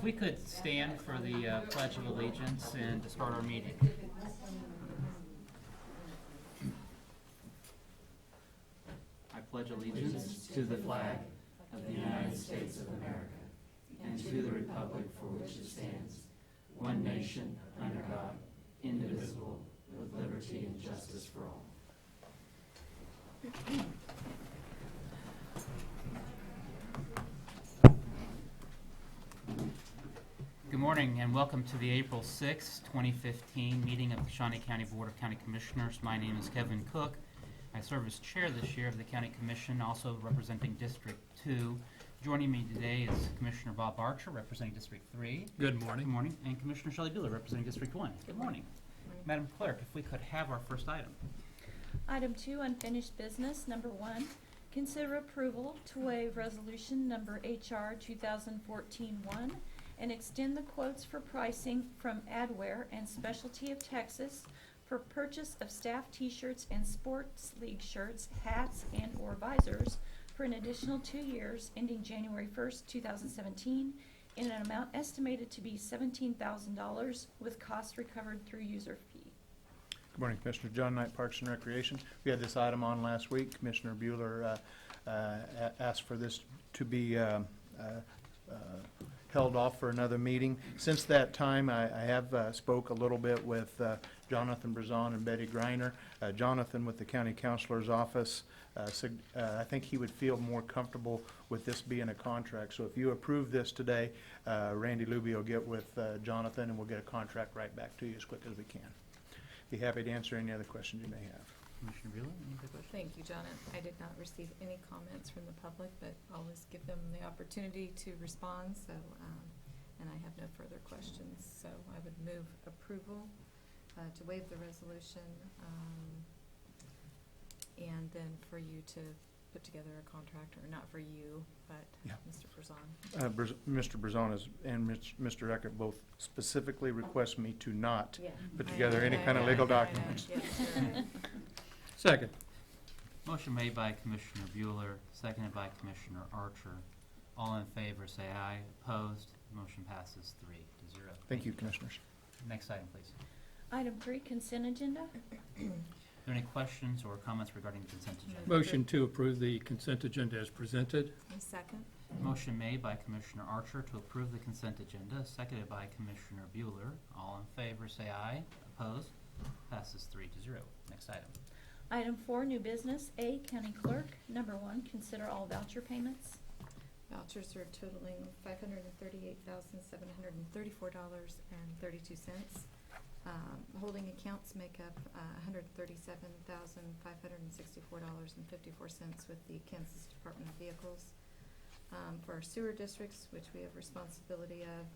If we could stand for the Pledge of Allegiance and to start our meeting. I pledge allegiance to the flag of the United States of America and to the republic for which it stands, one nation, under God, indivisible, with liberty and justice for all. Good morning and welcome to the April 6, 2015 meeting of the Shawnee County Board of County Commissioners. My name is Kevin Cook. I serve as chair this year of the County Commission, also representing District 2. Joining me today is Commissioner Bob Archer, representing District 3. Good morning. Good morning. And Commissioner Shelley Buehler, representing District 1. Good morning. Madam Clerk, if we could have our first item. Item 2, unfinished business. Number 1, consider approval to waive resolution number HR 2014-1 and extend the quotes for pricing from Adware and Specialty of Texas for purchase of staff t-shirts and sports league shirts, hats, and or visors for an additional 2 years ending January 1st, 2017 in an amount estimated to be $17,000 with costs recovered through user fee. Good morning, Commissioner. John Knight, Parks and Recreation. We had this item on last week. Commissioner Buehler asked for this to be held off for another meeting. Since that time, I have spoke a little bit with Jonathan Brazon and Betty Greiner. Jonathan with the County Counselor's Office. I think he would feel more comfortable with this being a contract. So if you approve this today, Randy Luby will get with Jonathan and we'll get a contract right back to you as quick as we can. Be happy to answer any other questions you may have. Commissioner Buehler, any other questions? Thank you, John. I did not receive any comments from the public, but always give them the opportunity to respond. So, and I have no further questions. So I would move approval to waive the resolution, and then for you to put together a contract, or not for you, but Yeah. Mr. Brazon. Mr. Brazon and Mr. Eckert both specifically request me to not put I together know, any I kind of know, legal I know. documents. Yes, you're right. Second. Motion made by Commissioner Buehler, seconded by Commissioner Archer. All in favor say aye. Opposed? Motion passes 3-0. Thank you, Commissioners. Next item, please. Item 3, consent agenda. Are there any questions or comments regarding the consent agenda? Motion to approve the consent agenda as presented. A second. Motion made by Commissioner Archer to approve the consent agenda, seconded by Commissioner Buehler. All in favor say aye. Opposed? Passes 3-0. Next item. Item 4, new business. A, county clerk. Number 1, consider all voucher payments. Vouchers are totaling $538,734.32. Holding accounts make up $137,564.54 with the Kansas Department of Vehicles. For our sewer districts, which we have responsibility of,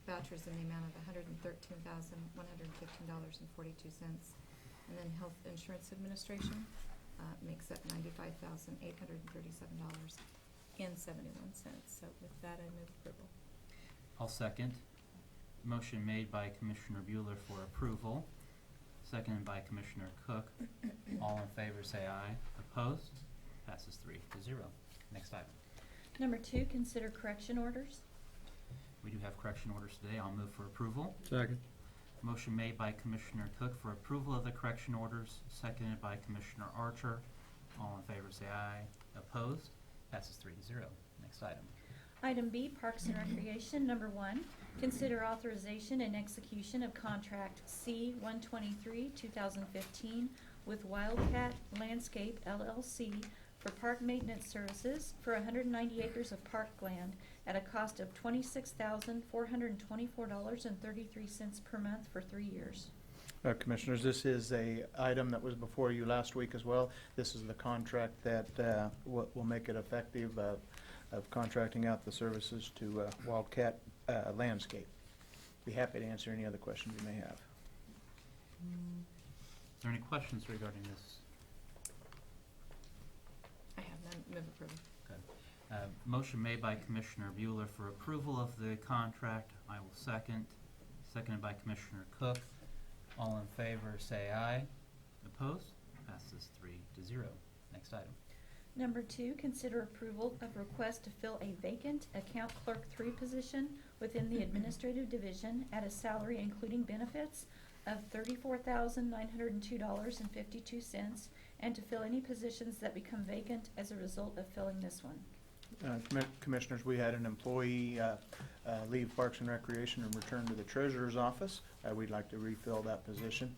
vouchers in the amount of $113,115.42. And then Health Insurance Administration makes up $95,837.71. So with that, I move approval. I'll second. Motion made by Commissioner Buehler for approval, seconded by Commissioner Cook. All in favor say aye. Opposed? Passes 3-0. Next item. Number 2, consider correction orders. We do have correction orders today. I'll move for approval. Second. Motion made by Commissioner Cook for approval of the correction orders, seconded by Commissioner Archer. All in favor say aye. Opposed? Passes 3-0. Next item. Item B, Parks and Recreation. Number 1, consider authorization and execution of contract C-123-2015 with Wildcat Landscape LLC for park maintenance services for 190 acres of parkland at a cost of $26,424.33 per month for 3 years. Commissioners, this is a item that was before you last week as well. This is the contract that will make it effective of contracting out the services to Wildcat Landscape. Be happy to answer any other questions you may have. Is there any questions regarding this? I have none. Move approval. Good. Motion made by Commissioner Buehler for approval of the contract. I will second. Seconded by Commissioner Cook. All in favor say aye. Opposed? Passes 3-0. Next item. Number 2, consider approval of request to fill a vacant account clerk 3 position within the administrative division at a salary including benefits of $34,902.52, and to fill any positions that become vacant as a result of filling this one. Commissioners, we had an employee leave Parks and Recreation and return to the Treasurer's office. We'd like to refill that position.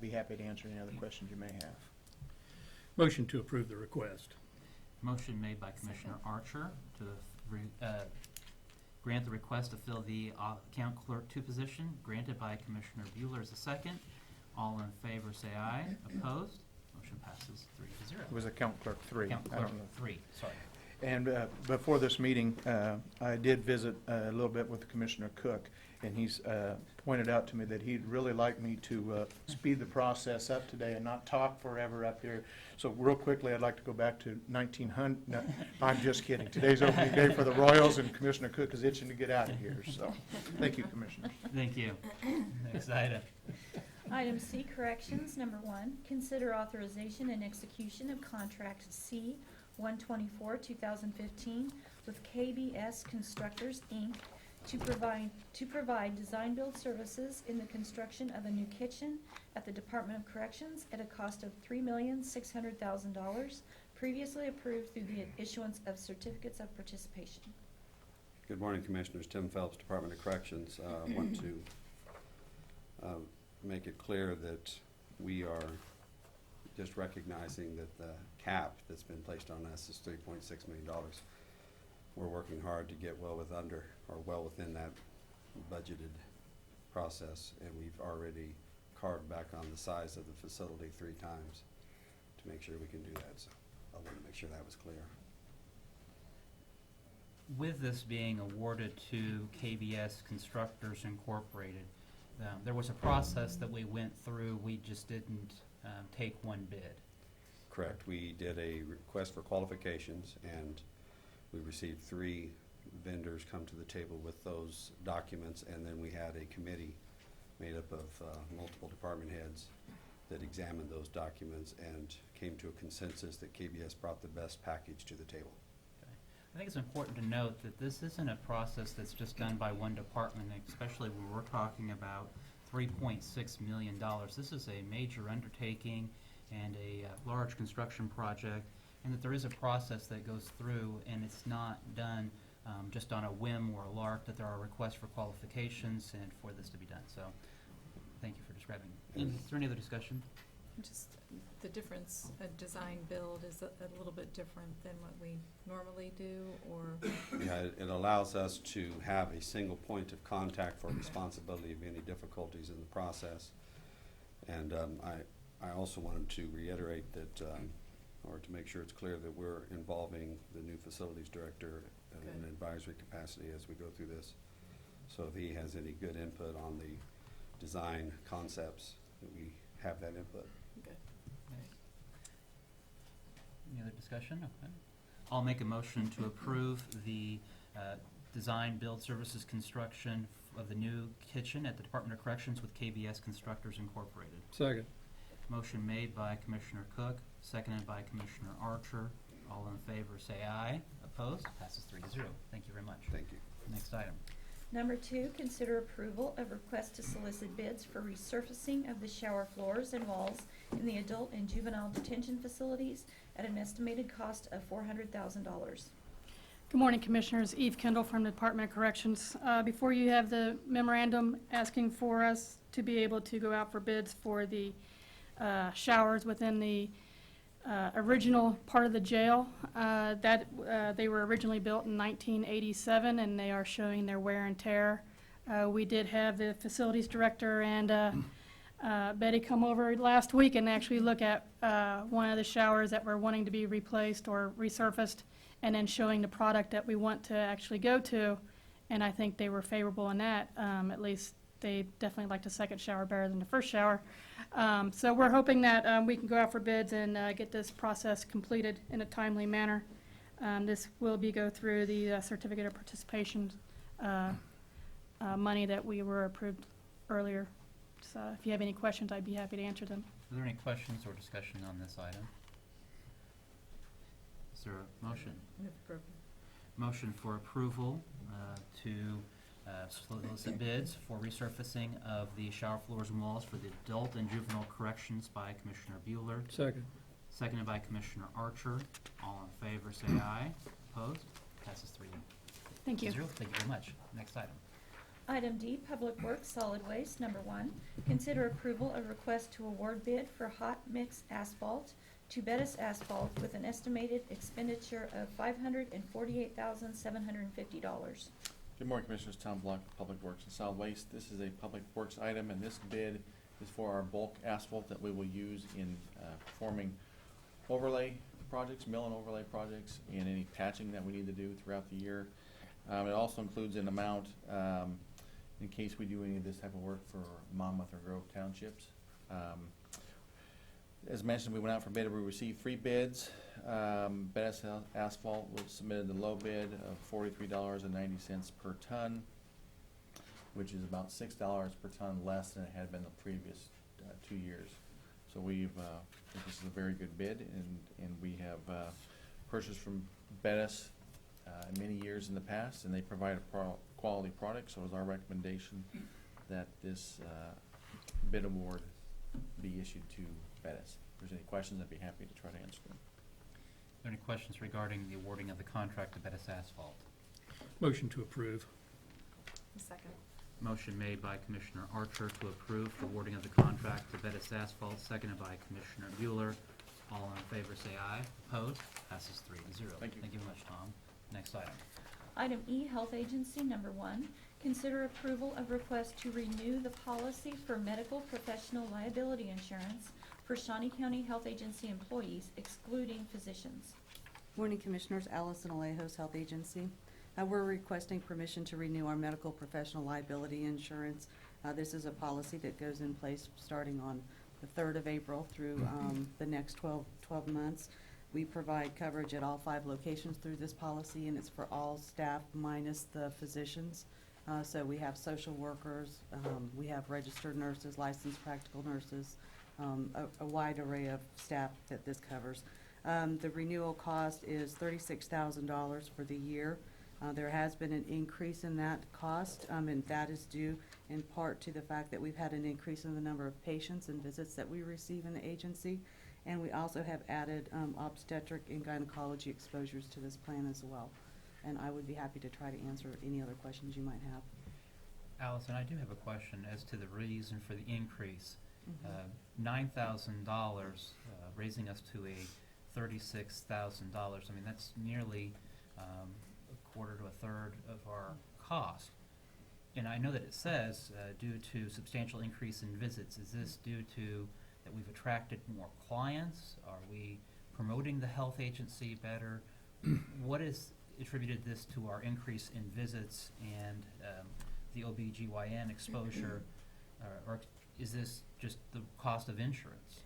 Be happy to answer any other questions you may have. Motion to approve the request. Motion made by Commissioner Archer to grant the request to fill the account clerk 2 position, granted by Commissioner Bueller as a second. All in favor say aye. Opposed? Motion passes 3-0. It was account clerk 3. Account I clerk don't know. 3, sorry. And before this meeting, I did visit a little bit with Commissioner Cook, and he's pointed out to me that he'd really like me to speed the process up today and not talk forever up here. So real quickly, I'd like to go back to 1900. No, I'm just kidding. Today's opening day for the Royals, and Commissioner Cook is itching to get out of here. So thank you, Commissioner. Thank you. Next item. Item C, corrections. Number 1, consider authorization and execution of contract C 124-2015 with KBS Constructors, Inc. to provide design build services in the construction of a new kitchen at the Department of Corrections at a cost of $3,600,000, previously approved through the issuance of certificates of participation. Good morning, Commissioners. Tim Phelps, Department of Corrections. I want to make it clear that we are just recognizing that the cap that's been placed on us is $3.6 million. We're working hard to get well within that budgeted process, and we've already carved back on the size of the facility 3 times to make sure we can do that. So I want to make sure that was clear. With this being awarded to KBS Constructors Incorporated, there was a process that we went through. We just didn't take one bid. Correct. We did a request for qualifications, and we received 3 vendors come to the table with those documents, and then we had a committee made up of multiple department heads that examined those documents and came to a consensus that KBS brought the best package to the table. I think it's important to note that this isn't a process that's just done by one department, especially when we're talking about $3.6 million. This is a major undertaking and a large construction project, and that there is a process that goes through, and it's not done just on a whim or a lark, that there are requests for qualifications and for this to be done. So thank you for describing. Is there any other discussion? Just the difference, a design build is a little bit different than what we normally do, or? Yeah, it allows us to have a single point of contact for responsibility of any difficulties in the process. And I also wanted to reiterate that, or to make sure it's clear that we're involving the new facilities director in an advisory capacity as we go through this. So if he has any good input on the design concepts, that we have that input. Good. Any other discussion? Okay. I'll make a motion to approve the design, build services, construction of the new kitchen at the Department of Corrections with KBS Constructors Incorporated. Second. Motion made by Commissioner Cook, seconded by Commissioner Archer. All in favor say aye. Opposed? Passes 3-0. Thank you very much. Thank you. Next item. Number 2, consider approval of request to solicit bids for resurfacing of the shower floors and walls in the adult and juvenile detention facilities at an estimated cost of $400,000. Good morning, Commissioners. Eve Kendall from the Department of Corrections. Before you have the memorandum asking for us to be able to go out for bids for the showers within the original part of the jail. They were originally built in 1987, and they are showing their wear and tear. We did have the facilities director and Betty come over last week and actually look at one of the showers that were wanting to be replaced or resurfaced, and then showing the product that we want to actually go to, and I think they were favorable in that. At least they definitely liked the second shower better than the first shower. So we're hoping that we can go out for bids and get this process completed in a timely manner. This will go through the certificate of participation money that we were approved earlier. So if you have any questions, I'd be happy to answer them. Are there any questions or discussion on this item? there a motion? Move approval. Motion for approval to solicit bids for resurfacing of the shower floors and walls for the adult and juvenile corrections by Commissioner Bueller, Second. seconded by Commissioner Archer. All in favor, say aye. Opposed? Passes 3-0. Thank you. Thank you very much. Next item. Item D, Public Works Solid Waste, number 1. Consider approval of request to award bid for hot mix asphalt to Bettis Asphalt with an estimated expenditure of $548,750. Good morning, Commissioners. Tom Block, Public Works and Solid Waste. This is a Public Works item, and this bid is for our bulk asphalt that we will use in performing overlay projects, mill and overlay projects, and any patching that we need to do throughout the year. It also includes an amount in case we do any of this type of work for Monmouth or Grove Townships. As mentioned, we went out for bid. We received 3 bids. Bettis Asphalt was submitted the low bid of $43.90 per ton, which is about $6 per ton less than it had been the previous 2 years. So we've, think this is a very good bid, and we have purchased from Bettis many years in the past, and they provide a quality product, so it is our recommendation that this bid award be issued to Bettis. If there's any questions, I'd be happy to try to answer them. Are there any questions regarding the awarding of the contract to Bettis Asphalt? Motion to approve. Second. Motion made by Commissioner Archer to approve the awarding of the contract to Bettis Asphalt, seconded by Commissioner Bueller. All in favor say aye. Opposed? Passes 3-0. Thank you. Thank you very much, Tom. Next item. Item E, Health Agency, number 1. Consider approval of request to renew the policy for medical professional liability insurance for Shawnee County Health Agency employees, excluding physicians. Morning, Commissioners. Allison Alejos, Health Agency. We're requesting permission to renew our medical professional liability insurance. This is a policy that goes in place starting on the 3rd of April through the next 12 months. We provide coverage at all 5 locations through this policy, and it's for all staff minus the physicians. So we have social workers, we have registered nurses, licensed practical nurses, a wide array of staff that this covers. The renewal cost is $36,000 for the year. There has been an increase in that cost, and that is due in part to the fact that we've had an increase in the number of patients and visits that we receive in the agency. And we also have added obstetric and gynecology exposures to this plan as well. And I would be happy to try to answer any other questions you might have. Allison, I do have a question as to the reason for the increase. $9,000, raising us to a $36,000. I mean, that's nearly a quarter to a third of our cost. And I know that it says due to substantial increase in visits. Is this due to that we've attracted more clients? Are we promoting the health agency better? What is attributed this to our increase in visits and the OBGYN exposure? Or is this just the cost of insurance?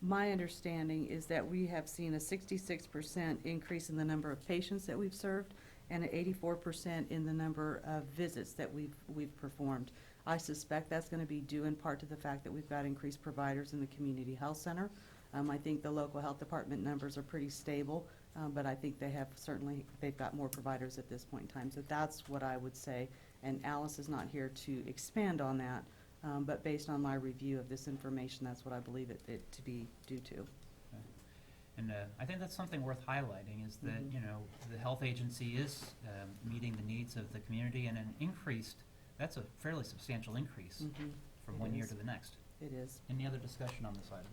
My understanding is that we have seen a 66% increase in the number of patients that we've served and an 84% in the number of visits that we've performed. I suspect that's going to be due in part to the fact that we've got increased providers in the community health center. I think the local health department numbers are pretty stable, but I think they've got more providers at this point in time. So that's what I would say, and Alice is not here to expand on that, but based on my review of this information, that's what I believe it to be due to. And I think that's something worth highlighting is that, you know, the health agency is meeting the needs of the community, and an increased, that's a fairly substantial increase from It one year is. to the next. It is. Any other discussion on this item?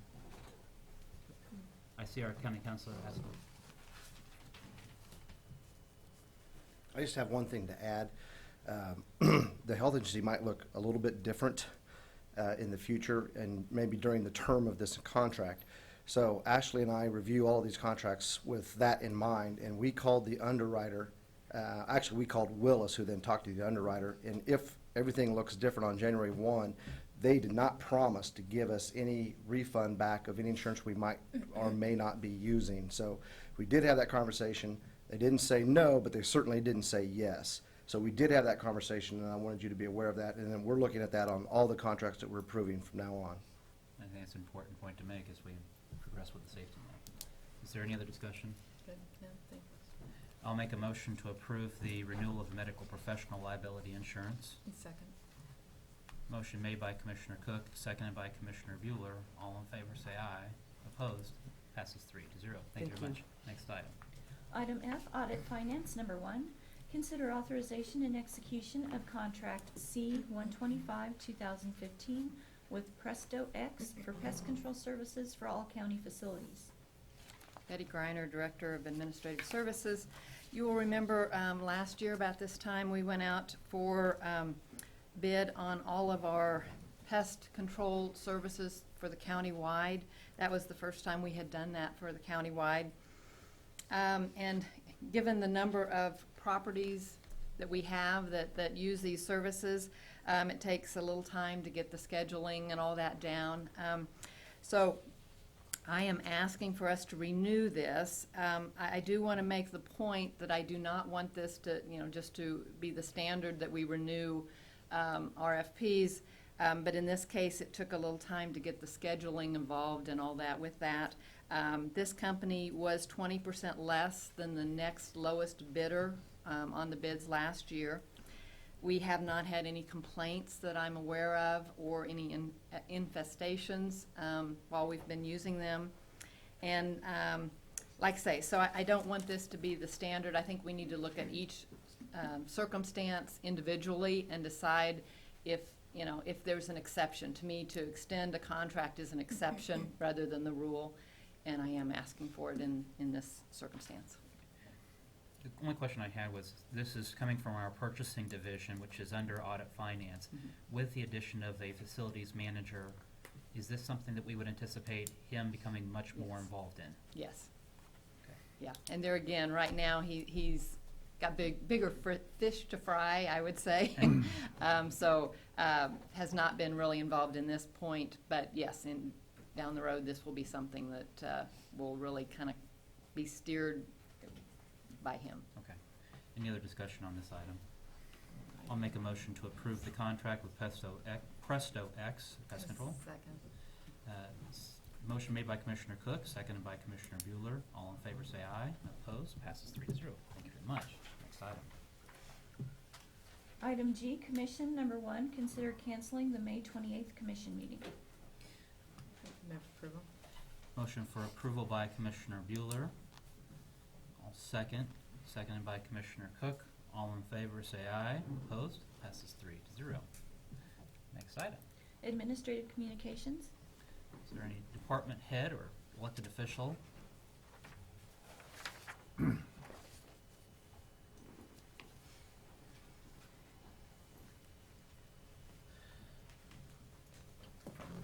I see our county councilor has a I just have one thing to add. The health agency might look a little bit different in the future and maybe during the term of this contract. So Ashley and I review all these contracts with that in mind, and we called the underwriter. Actually, we called Willis, who then talked to the underwriter, and if everything looks different on January 1, they did not promise to give us any refund back of any insurance we might or may not be using. So we did have that conversation. They didn't say no, but they certainly didn't say yes. So we did have that conversation, and I wanted you to be aware of that. And then we're looking at that on all the contracts that we're approving from now on. I think it's an important point to make as we progress with the safety net. Is there any other discussion? Good, yeah, thanks. I'll make a motion to approve the renewal of medical professional liability insurance. Second. Motion made by Commissioner Cook, seconded by Commissioner Bueller. All in favor say aye. Opposed? Passes 3-0. Thank you very much. Next item. Item F, Audit Finance, number 1. Consider authorization and execution of contract C-125, 2015 with Presto X for pest control services for all county facilities. Betty Griner, Director of Administrative Services. You will remember last year about this time, we went out for bid on all of our pest control services for the county-wide. That was the first time we had done that for the county-wide. And given the number of properties that we have that use these services, it takes a little time to get the scheduling and all that down. So I am asking for us to renew this. I do want to make the point that I do not want this to, just to be the standard that we renew RFPs. But in this case, it took a little time to get the scheduling involved and all that with that. This company was 20% less than the next lowest bidder on the bids last year. We have not had any complaints that I'm aware of or any infestations while we've been using them. And like I say, so I don't want this to be the standard. I think we need to look at each circumstance individually and decide if there's an exception. To me, to extend a contract is an exception rather than the rule, and I am asking for it in this circumstance. The only question I had was, this is coming from our purchasing division, which is under audit finance. With the addition of a facilities manager, is this something that we would anticipate him becoming much more involved in? Yes. Okay. Yeah, and there again, right now, he's got bigger fish to fry, I would say. So has not been really involved in this point, but yes, down the road, this will be something that will really kind of be steered by him. Okay. Any other discussion on this item? I'll make a motion to approve the contract with Presto X Pest Control. Second. Motion made by Commissioner Cook, seconded by Commissioner Bueller. All in favor say aye. Opposed? Passes 3-0. Thank you very much. Next item. Item G, Commission, number 1. Consider canceling the May 28th Commission meeting. Move approval. Motion for approval by Commissioner Bueller. I'll seconded by Commissioner Cook. All in favor say aye. Opposed? Passes 3-0. Next item. Administrative Communications. Is there any department head or elected official?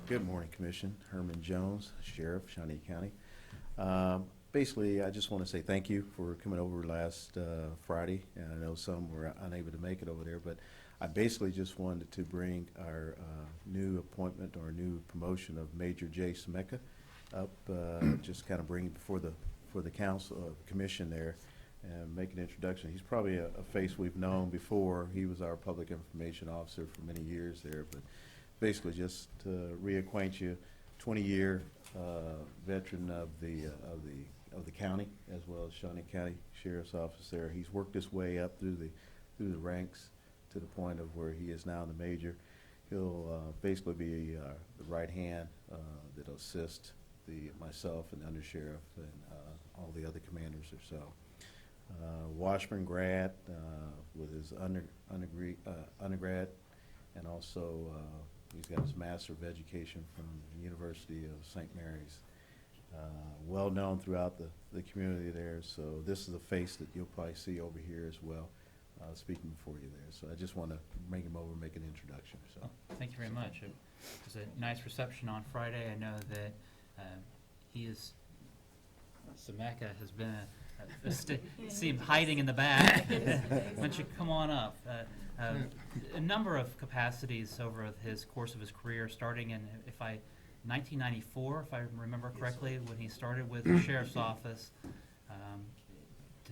Good morning, Commission. Herman Jones, Sheriff, Shawnee County. Basically, I just want to say thank you for coming over last Friday. And I know some were unable to make it over there, but I basically just wanted to bring our new appointment or new promotion of Major J. Semeka up, just kind of bring it before the council, commission there, and make an introduction. He's probably a face we've known before. He was our public information officer for many years there, but basically just to reacquaint you, 20-year veteran of the county, as well as Shawnee County Sheriff's Office there. He's worked his way up through the ranks to the point of where he is now the major. He'll basically be the right hand that'll assist myself and the undersheriff and all the other commanders or so. Washburn grad with his undergrad, and also he's got his Master of Education from the University of St. Mary's. Well known throughout the community there, so this is a face that you'll probably see over here as well, speaking before you there. So I just want to bring him over and make an introduction. So Thank you very much. It was a nice reception on Friday. I know that Semeka has been seemed hiding in the back. Why don't you come on up? A number of capacities over his course of his career, starting in 1994, if I remember correctly, when he started with the Sheriff's Office.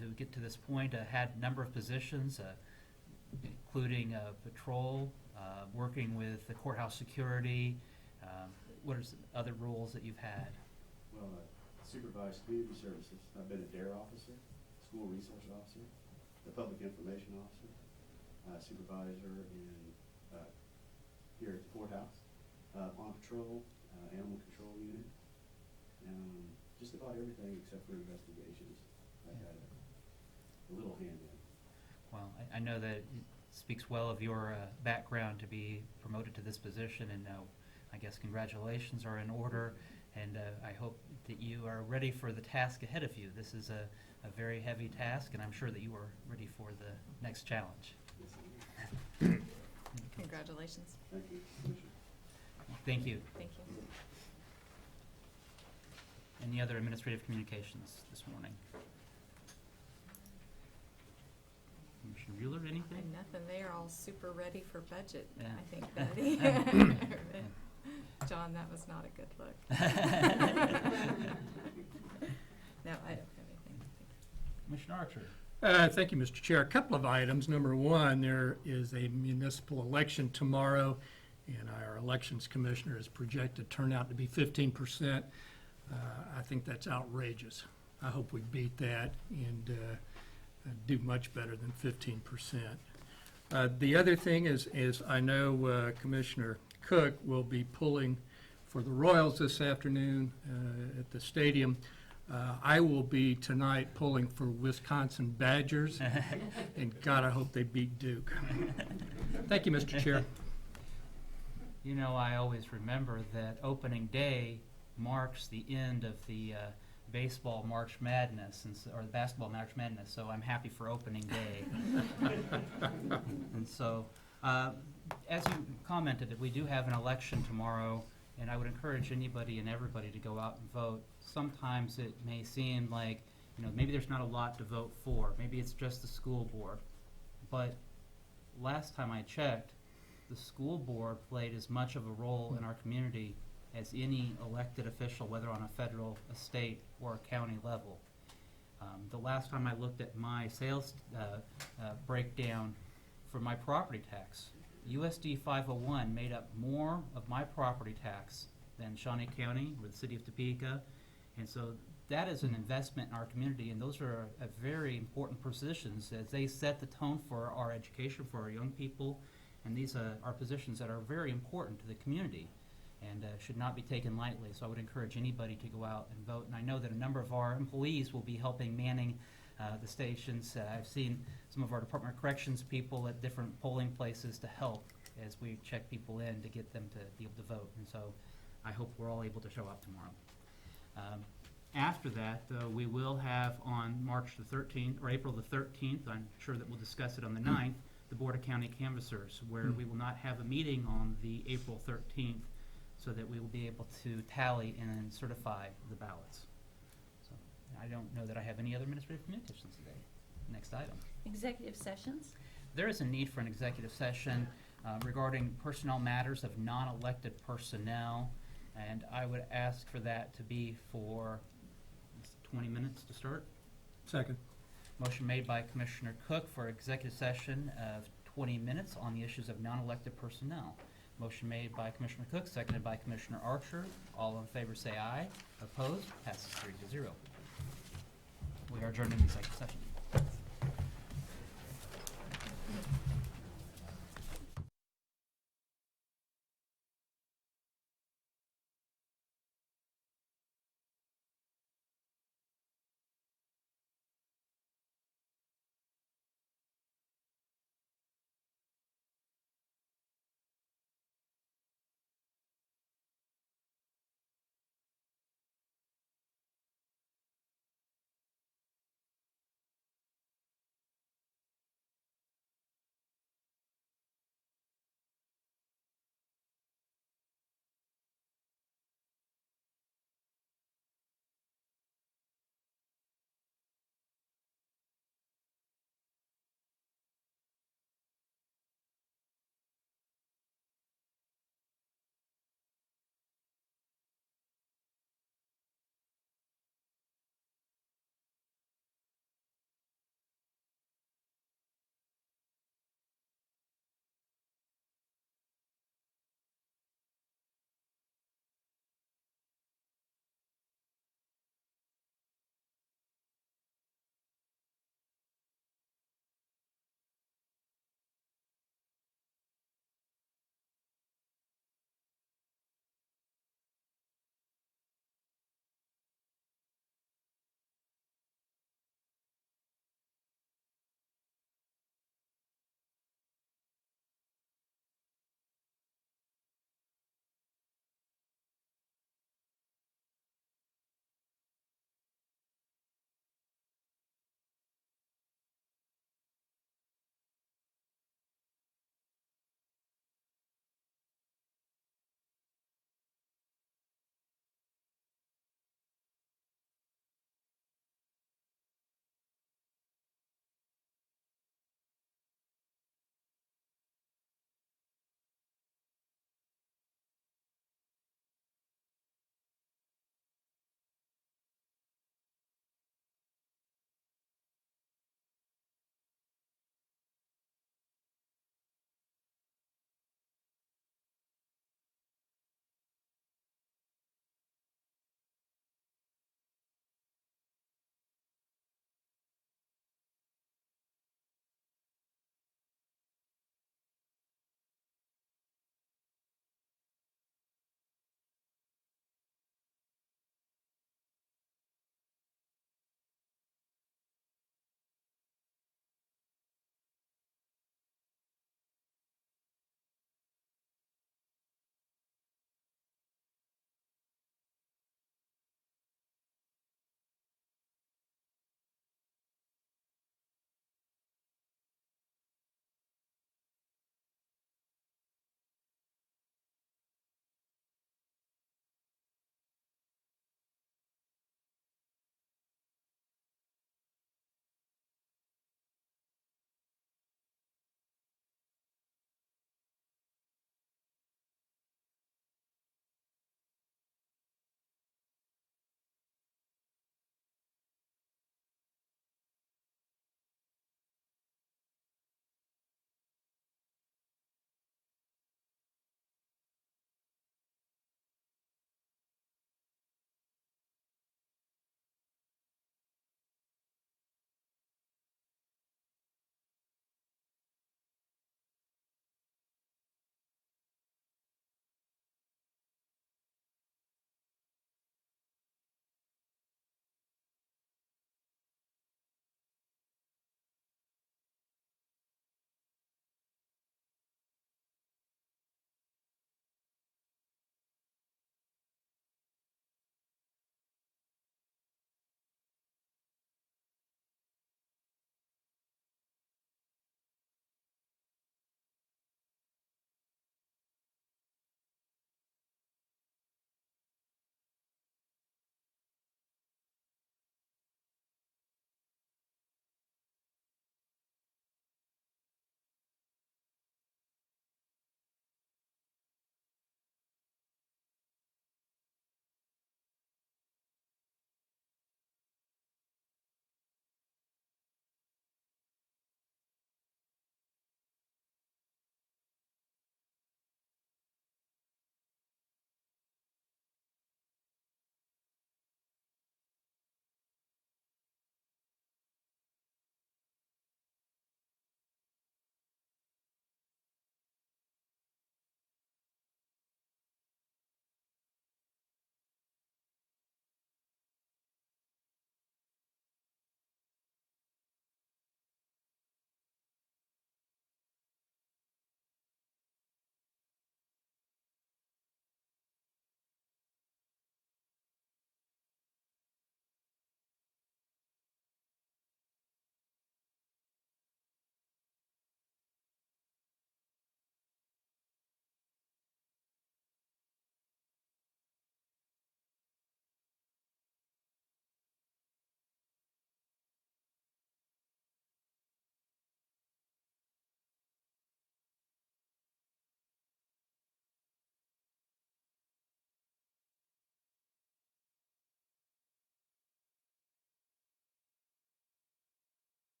To get to this point, had a number of positions, including patrol, working with the courthouse security. What are some other roles that you've had? Well, supervise community services. I've been a DARE officer, school resource officer, the public information officer, supervisor in, here at the courthouse, on patrol, animal control unit, just about everything except for investigations. I've had a little hand in. Well, I know that it speaks well of your background to be promoted to this position, and I guess congratulations are in order, and I hope that you are ready for the task ahead of you. This is a very heavy task, and I'm sure that you are ready for the next challenge. Yes, I am. Congratulations. Thank you, Commissioner. Thank you. Thank you. Any other administrative communications this morning? Commissioner Bueller, anything? And nothing, they are all super ready for budget, Yeah. I think, Betty. John, that was not a good look. No, I don't have anything. Commissioner Archer. Thank you, Mr. Chair. A couple of items. Number one, there is a municipal election tomorrow, and our elections commissioner is projected turnout to be 15%. I think that's outrageous. I hope we beat that and do much better than 15%. The other thing is I know Commissioner Cook will be pulling for the Royals this afternoon at the stadium. I will be tonight pulling for Wisconsin Badgers, and God, I hope they beat Duke. Thank you, Mr. Chair. You know, I always remember that opening day marks the end of the baseball March Madness, or the basketball March Madness, so I'm happy for opening day. And so, as you commented, that we do have an election tomorrow, and I would encourage anybody and everybody to go out and vote. Sometimes it may seem like, maybe there's not a lot to vote for. Maybe it's just the school board. But last time I checked, the school board played as much of a role in our community as any elected official, whether on a federal, a state, or a county level. The last time I looked at my sales breakdown for my property tax, USD 501 made up more of my property tax than Shawnee County or the city of Topeka. And so that is an investment in our community, and those are a very important positions as they set the tone for our education, for our young people, and these are positions that are very important to the community and should not be taken lightly. So I would encourage anybody to go out and vote. And I know that a number of our employees will be helping manning the stations. I've seen some of our Department of Corrections people at different polling places to help as we check people in to get them to be able to vote. And so I hope we're all able to show up tomorrow. After that, we will have on March the 13th, or April the 13th, I'm sure that we'll discuss it on the 9th, the Board of County Canvassers, where we will not have a meeting on the April 13th, so that we will be able to tally and certify the ballots. So I don't know that I have any other administrative communications today. Next item. Executive sessions? There is a need for an executive session regarding personnel matters of non-elected personnel, and I would ask for that to be for 20 minutes to start. Second. Motion made by Commissioner Cook for executive session of 20 minutes on the issues of non-elected personnel. Motion made by Commissioner Cook, seconded by Commissioner Archer. All in favor say aye. Opposed? Passes 3-0. We are adjourned in executive session.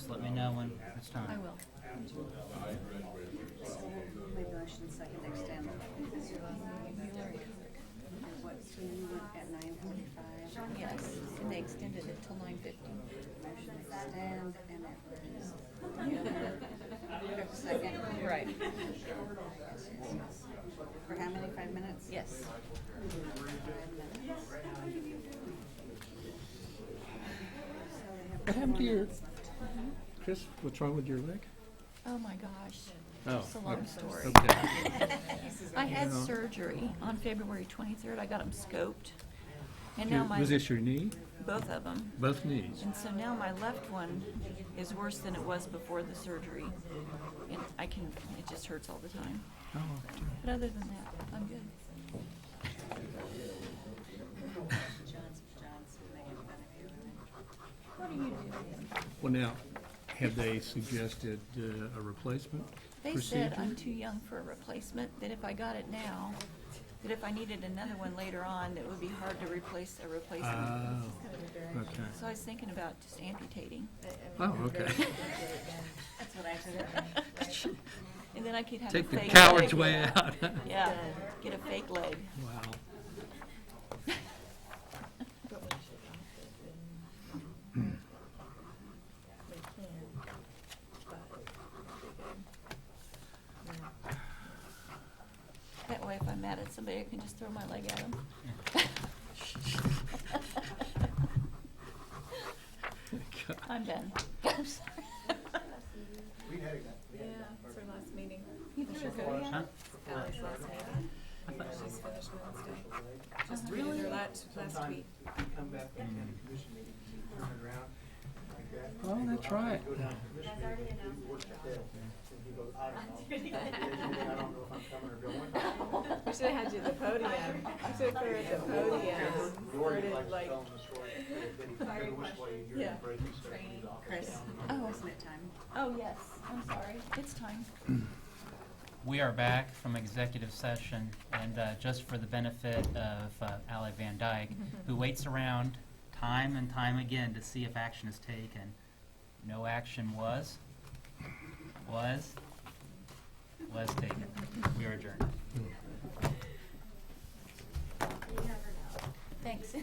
Just let me know when it's time. I will. Make a motion second to extend. What, so you went at 9:45? Yes, and they extended it till 9:50. Motion to extend, and it was second. Right. For how many, 5 minutes? Yes. 5 minutes. What happened to your, Chris, what's wrong with your leg? Oh, my gosh. Oh, It's a long story. Okay. I had Yeah. surgery on February 23rd. I got them scoped. And now my, Was this your knee? both of them. Both knees? And so now my left one is worse than it was before the surgery. And it just hurts all the time. Oh, But other than that, I'm good. What are you doing? well, now, have they suggested a replacement They procedure? said I'm too young for a replacement, that if I got it now, that if I needed another one later on, that it would be hard to replace a replacement. Oh, okay. So I was thinking about just amputating. Oh, okay. That's what I said. And then I could have a Take the fake coward's leg. way out. Yeah, get a fake leg. Wow. That way, if I'm mad at somebody, I can just throw my leg at them. I'm done. I'm sorry. Yeah, it's our last meeting. You threw a go Huh? Ally's last meeting. She's finished Wednesday. Just really? Her last week. Oh, that's right. We should have had you at the podium. We should have put her at the podium. Started like, yeah. Chris, Oh. isn't it time? Oh, yes, I'm sorry. It's time. We are back from executive session, and just for the benefit of Ally Van Dyke, who waits around time and time again to see if action is taken. No action was taken. We are adjourned. Thanks.